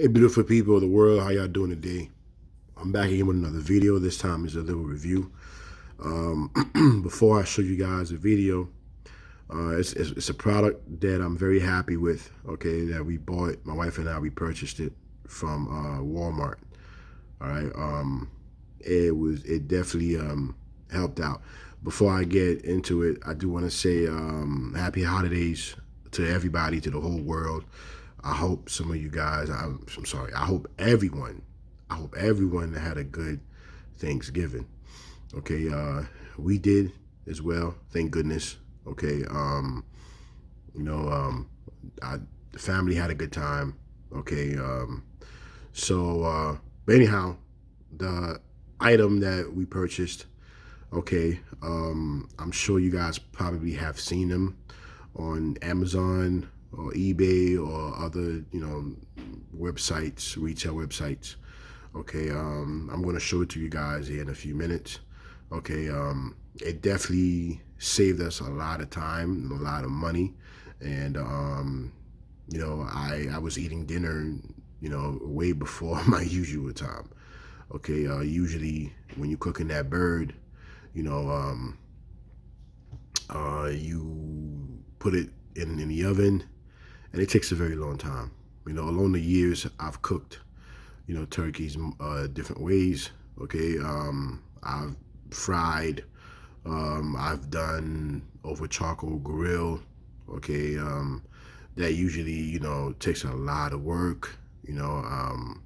Hey, beautiful people of the world, how y'all doing today? I'm back again with another video. This time is a little review. Before I show you guys the video, it's a product that I'm very happy with. Okay, that we bought. My wife and I, we purchased it from Walmart. All right. It definitely helped out. Before I get into it, I do want to say happy holidays to everybody, to the whole world. I hope some of you guys, I'm sorry, I hope everyone had a good Thanksgiving. Okay, we did as well, thank goodness. Okay, you know, the family had a good time. Okay, but anyhow, the item that we purchased, okay, I'm sure you guys probably have seen them on Amazon or eBay or other, websites, retail websites. Okay, I'm gonna show it to you guys here in a few minutes. Okay, it definitely saved us a lot of time and a lot of money, and I was eating dinner, way before my usual time. Okay, usually when you're cooking that bird, you know, you put it in the oven, and it takes a very long time. Along the years, I've cooked, turkeys different ways. Okay, I've fried. I've done over charcoal grill. Okay, that usually, takes a lot of work. You know, um,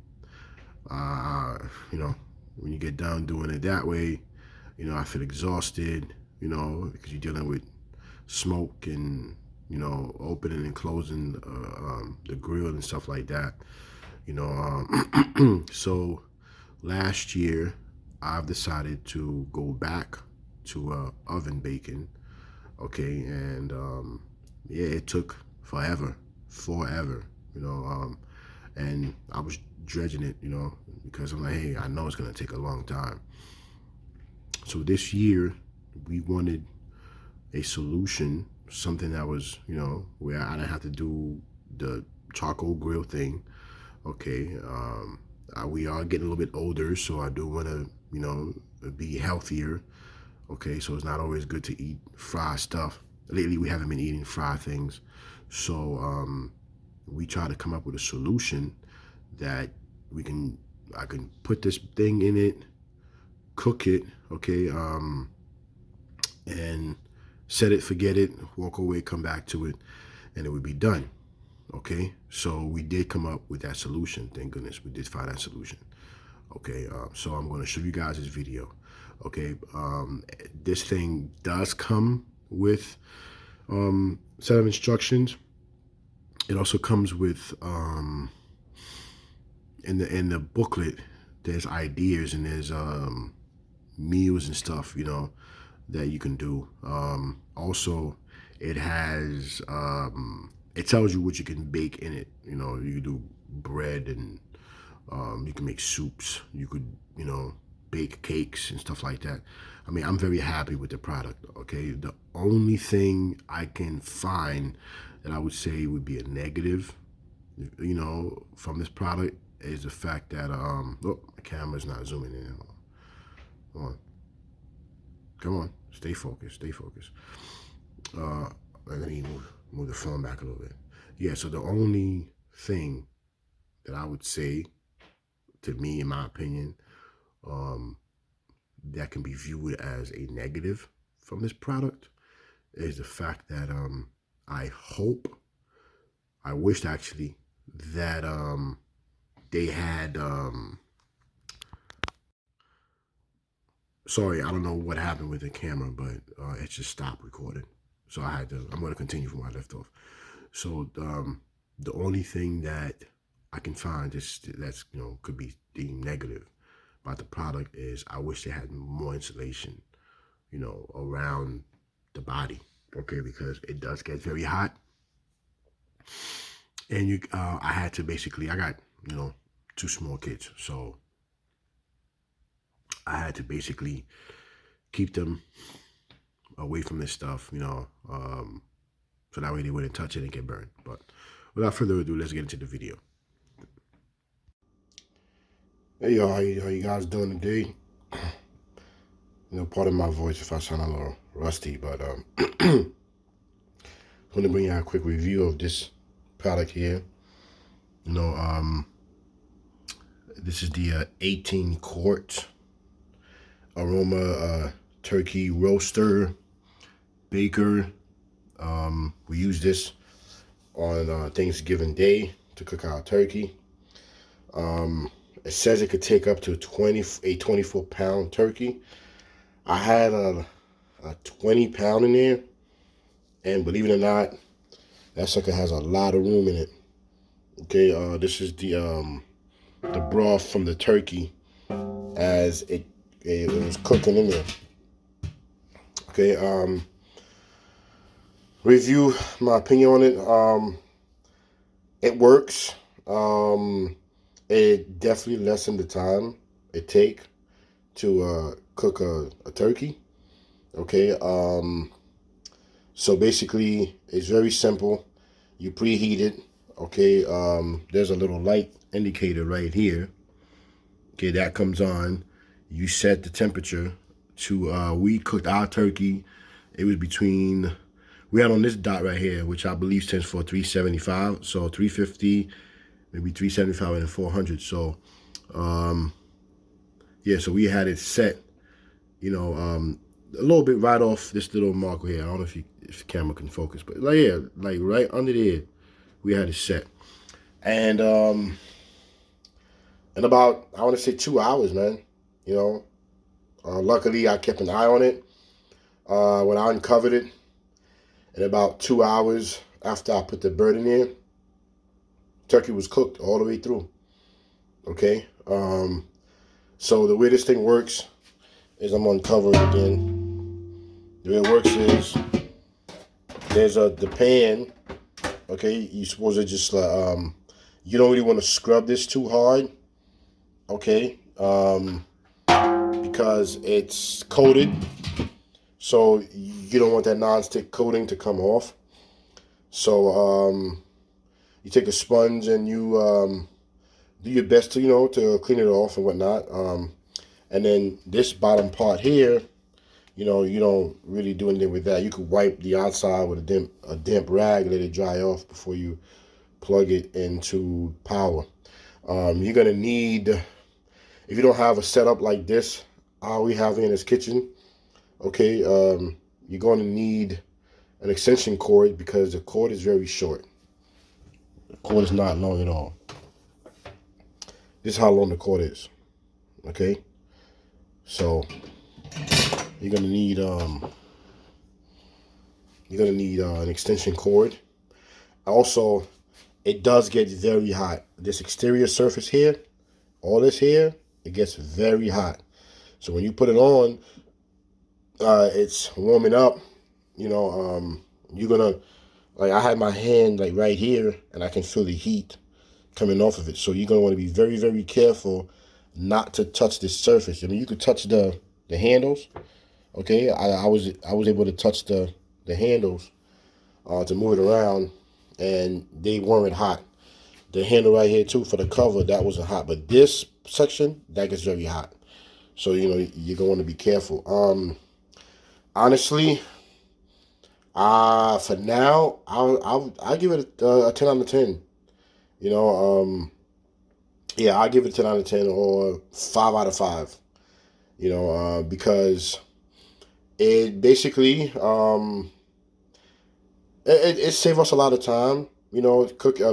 uh, you know, when you get done doing it that way, I feel exhausted. Because you're dealing with smoke and opening and closing the grill and stuff like that. So last year I've decided to go back to oven baking. Okay, and yeah, it took forever. You know, and I was dredging it. Because I'm like, hey, I know it's gonna take a long time. So this year we wanted a solution, something that was, where I didn't have to do the charcoal grill thing. Okay, we are getting a little bit older, so I do want to, be healthier. Okay, so it's not always good to eat fried stuff. Lately, we haven't been eating fried things, so we try to come up with a solution that I can put this thing in it, cook it, okay, and set it, forget it, walk away, come back to it, and it would be done. Okay, so we did come up with that solution. Thank goodness we did find that solution. Okay, so I'm going to show you guys this video. Okay, this thing does come with set of instructions. It also comes with in the booklet. There's ideas and there's meals and stuff. That you can do. Also, it has it tells you what you can bake in it. You can do bread and you can make soups. You could bake cakes and stuff like that. I mean, I'm very happy with the product. Okay, the only thing I can find that I would say would be a negative, from this product is the fact that oh, the camera's not zooming in. Come on. Come on, stay focused, stay focused. Uh, Let me move the phone back a little bit. Yeah, so the only thing that I would say, to me, in my opinion, um, that can be viewed as a negative from this product is the fact that I hope, I wished actually that they had sorry, I don't know what happened with the camera, but it just stopped recording. So I'm going to continue from where I left off. So the only thing that I can find that's could be deemed negative about the product is I wish they had more insulation, around the body. Okay, because it does get very hot, and I had to basically, I got two small kids, so I had to basically keep them away from this stuff, so that way they wouldn't touch it and get burned. But without further ado, let's get into the video. Hey y'all, how you guys doing today? Pardon my voice if I sound a little rusty, but I'm going to bring you a quick review of this product here. You know, this is the 18 quart Aroma turkey roaster baker. We use this on Thanksgiving Day to cook our turkey. It says it could take up to a 24-pound turkey. I had a 20-pound in there, and believe it or not, that sucker has a lot of room in it. Okay, this is the broth from the turkey as it was cooking in there. Okay, review my opinion on it. It works. It definitely lessened the time it take to cook a turkey. Okay, so basically it's very simple. You preheat it. Okay, there's a little light indicator right here. Okay, that comes on. You set the temperature to, we cooked our turkey. It was between, we had on this dot right here, which I believe stands for 375. So 350, maybe 375 and 400. So, yeah, so we had it set, a little bit right off this little marker here. I don't know if the camera can focus, but like, yeah, like right under there, we had it set. And in about, I want to say 2 hours, man. Luckily I kept an eye on it. When I uncovered it, in about 2 hours after I put the bird in there, turkey was cooked all the way through. Okay. So the way this thing works is I'm gonna uncover it again. The way it works is there's the pan. Okay, you're supposed to just you don't really want to scrub this too hard. Okay, because it's coated, so you don't want that non-stick coating to come off. So you take a sponge and you do your best to to clean it off and whatnot. And then this bottom part here, you don't really do anything with that. You could wipe the outside with a damp rag, let it dry off before you plug it into power. You're gonna need, if you don't have a setup like this, all we have in this kitchen, okay, you're gonna need an extension cord because the cord is very short. The cord is not long at all. This is how long the cord is. Okay, so you're gonna need an extension cord. Also, it does get very hot. This exterior surface here, all this here, it gets very hot. So when you put it on, it's warming up. You're gonna, like, I had my hand like right here, and I can feel the heat coming off of it. So you're gonna want to be very, very careful not to touch this surface. I mean, you could touch the handles. Okay, I was able to touch the handles to move it around, and they weren't hot. The handle right here too for the cover, that wasn't hot, but this section that gets very hot. So you're going to be careful. Honestly, for now, I'll give it a 10 out of 10. Yeah, I'll give it a 10 out of 10 or 5 out of 5. Because it basically it saves us a lot of time.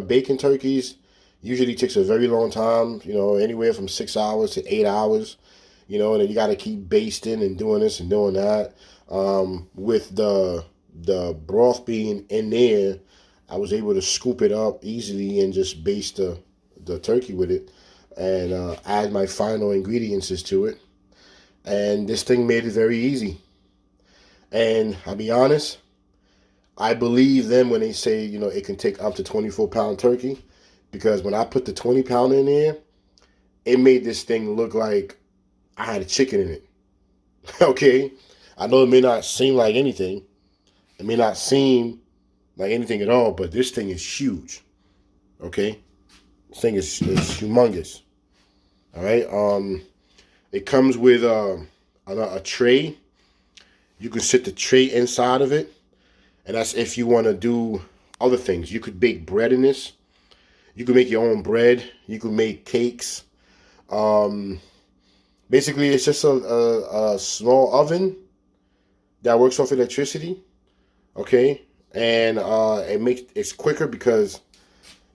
Baking turkeys usually takes a very long time. Anywhere from 6 hours to 8 hours. And then you got to keep basting and doing this and doing that. With the broth being in there, I was able to scoop it up easily and just baste the turkey with it, and add my final ingredients to it. And this thing made it very easy. And I'll be honest, I believe them when they say, it can take up to 24-pound turkey, because when I put the 20-pound in there, it made this thing look like I had a chicken in it. Okay? I know it may not seem like anything. It may not seem like anything at all, but this thing is huge. Okay? This thing is humongous. All right. It comes with a tray. You can sit the tray inside of it, and that's if you want to do other things. You could bake bread in this. You can make your own bread. You can make cakes. Um, Basically, it's just a small oven that works off electricity. Okay, and it's quicker because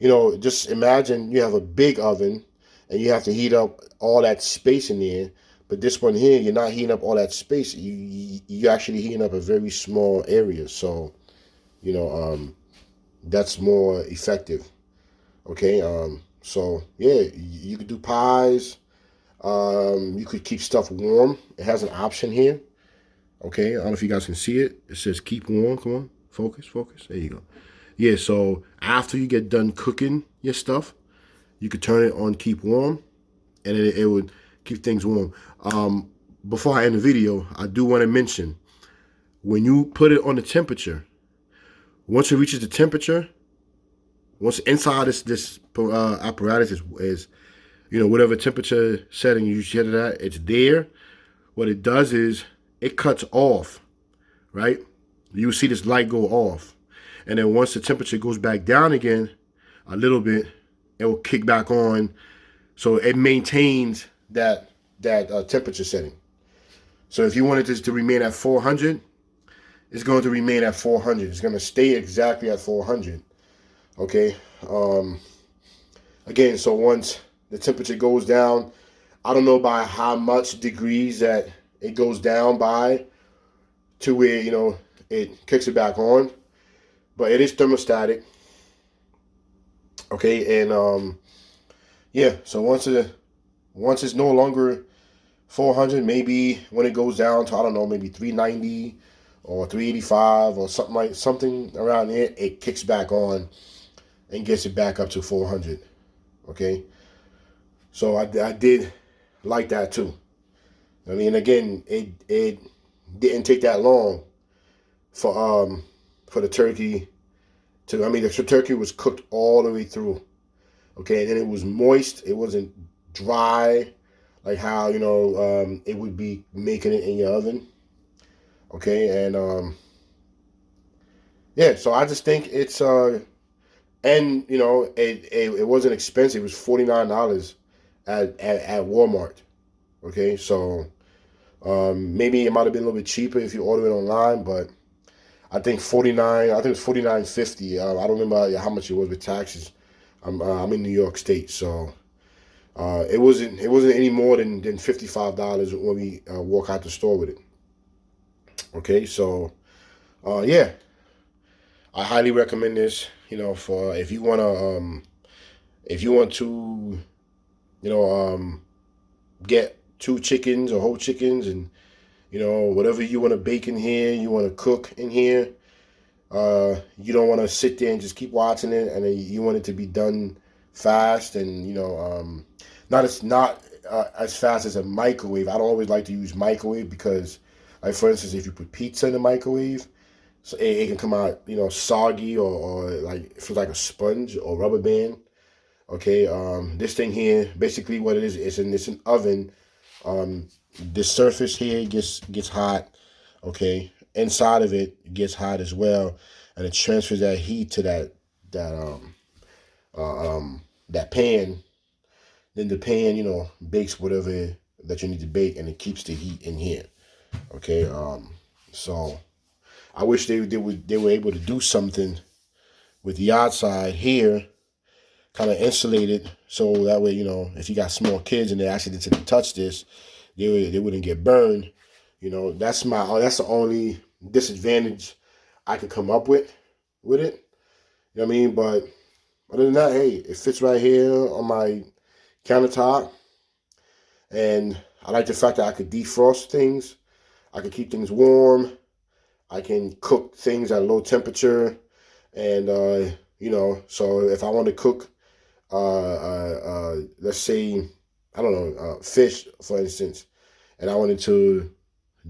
just imagine you have a big oven and you have to heat up all that space in there. But this one here, you're not heating up all that space. You actually heating up a very small area. So you know that's more effective. Okay, so yeah, you could do pies. You could keep stuff warm. It has an option here. Okay, I don't know if you guys can see it. It says keep warm. Come on, focus, focus. There you go. Yeah, so after you get done cooking your stuff, you could turn it on keep warm, and it would keep things warm. Before I end the video, I do want to mention when you put it on the temperature, once it reaches the temperature, once inside this apparatus is whatever temperature setting you set it at, it's there. What it does is it cuts off, right? You see this light go off, and then once the temperature goes back down again a little bit, it will kick back on, so it maintains that temperature setting. So if you wanted this to remain at 400, it's going to remain at 400. It's going to stay exactly at 400. Okay. Again, so once the temperature goes down, I don't know by how much degrees that it goes down by to where it kicks it back on, but it is thermostatic. Okay, and yeah. So once it's no longer 400, maybe when it goes down to, I don't know, maybe 390 or 385 or something around there, it kicks back on and gets it back up to 400. Okay, so I did like that too. I mean, again, it didn't take that long for the turkey to. I mean, the turkey was cooked all the way through. Okay, and then it was moist. It wasn't dry like how it would be making it in your oven. Okay, and yeah, so I just think it's and it wasn't expensive. It was $49 at Walmart. Okay, so maybe it might have been a little bit cheaper if you order it online, but I think 49. I think it's 49.50. I don't remember how much it was with taxes. I'm in New York State, so it wasn't any more than $55 when we walk out the store with it. Okay, so yeah, I highly recommend this. For if you want to you know get two chickens or whole chickens, and whatever you want to bake in here, you want to cook in here. You don't want to sit there and just keep watching it, and then you want it to be done fast, and not as fast as a microwave. I don't always like to use microwave because, like for instance, if you put pizza in the microwave, so it can come out soggy, or like feels like a sponge or rubber band. Okay, this thing here, basically what it is, it's an oven. The surface here gets hot. Okay, inside of it gets hot as well, and it transfers that heat to that that pan. Then the pan, bakes whatever that you need to bake, and it keeps the heat in here. Okay, so I wish they were able to do something with the outside here, kind of insulated, so that way if you got small kids and they accidentally touch this, they wouldn't get burned. That's the only disadvantage I could come up with it. You know what I mean? But other than that, hey, it fits right here on my countertop, and I like the fact that I could defrost things. I could keep things warm. I can cook things at low temperature, and so if I want to cook, let's say, I don't know, fish, for instance, and I wanted to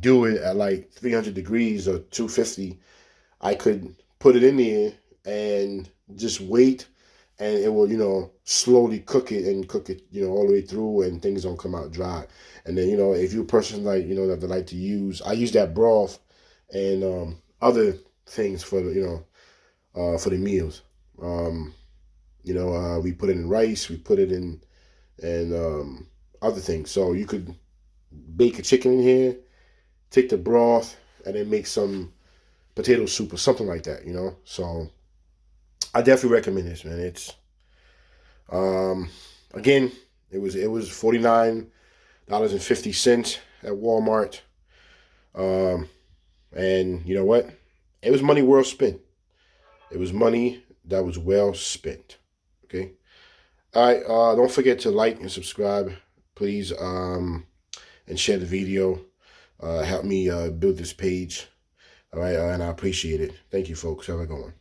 do it at like 300 degrees or 250, I could put it in there and just wait and it will, you know, slowly cook it and cook it, you know, all the way through, and things don't come out dry. And then, you know, if you're a person like, you know, that like to use, I use that broth and other things for the, you know, for the meals. Um, you know, we put it in rice, we put it in and other things. So you could bake a chicken in here, take the broth, and then make some potato soup or something like that, you know. So I definitely recommend this, man. It's um again, it was $49.50 at Walmart. Um and you know what? It was money well spent. It was money that was well spent. Okay. All right, don't forget to like and subscribe, please, and share the video. Help me build this page. All right, and I appreciate it. Thank you, folks. Have a good one.